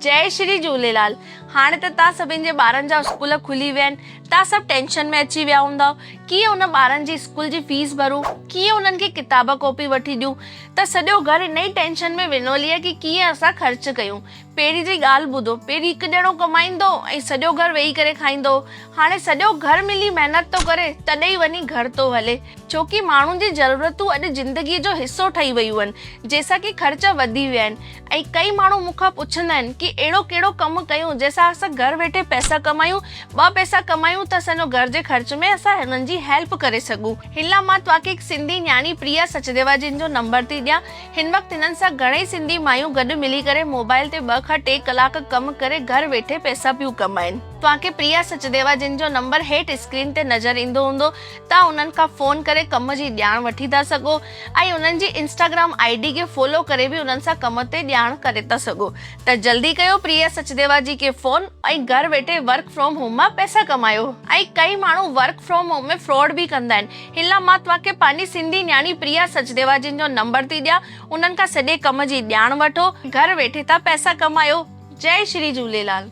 जय श्री झूलेलाल। हाणे त तव्हां सभिनि जे ॿारनि जा स्कूल खुली विया आहिनि। तव्हां सभु टेंशन में अची विया हूंदव, कीअं उन ॿारनि जी स्कूल जी फीस भरूं, कीअं उन्हनि खे किताब कॉपी वठी ॾियूं। त सॼो घर इन ई टेंशन में विनोली आहे कि कीअं असां ख़र्च कयूं। पहिरीं जी ॻाल्हि ॿुधो, पहिरीं हिकु ॼणो कमाईंदो ऐं सॼो घर वेही करे खाईंदो। हाणे सॼो घर मिली महिनत थो करे तॾहिं वञी घर थो हले, छोकी माण्हुनि जी ज़रूरतूं अॼु ज़िंदगीअ जो हिसो ठही वियूं आहिनि, जंहिंसां कि ख़र्च वधी विया आहिनि। ऐं कई माण्हू मूंखां पुछंदा आहिनि कि अहिड़ो कहिड़ो कमु कयूं जंहिंसां असां घर वेठे पैसा कमायूं, ॿ पैसा कमायूं त असांजो घर जे ख़र्च में असां हिननि जी हेल्प करे सघूं। हिन लाइ मां तव्हांखे हिकु सिंधी न्याणी प्रिया सचदेवा जिन जो नंबर थी ॾियां। हिन वक़्तु हिननि सां घणेई सिंधी मायूं गॾु मिली करे मोबाइल ते 2 खां 3 कलाक कमु करे घर वेठे पैसा पियूं कमाइनि। तव्हांखे प्रिया सचदेवा जिन जो नंबर हेठि स्क्रीन ते नज़र ईंदो हूंदो। तव्हां उन्हनि खां फ़ोन करे कम जी ॼाण वठी था सघो ऐं उन्हनि जी इंस्टाग्राम ID खे फॉलो करे बि उन्हनि सां कम ते ॼाण करे था सघो। त जल्दी कयो प्रिया सचदेवा जी खे फ़ोन ऐं घर वेठे वर्क फ्रॉम होम मां पैसा कमायो। ऐं कई माण्हू वर्क फ्रॉम होम में फ्रॉड बि कंदा आहिनि। हिन लाइ मां तव्हांखे पंहिंजी सिंधी न्याणी प्रिया सचदेवा जिन जो नंबर थी ॾियां। उन्हनि खां सॼे कम जी ॼाण वठो, घर वेठे था पैसा कमायो। जय श्री झूलेलाल।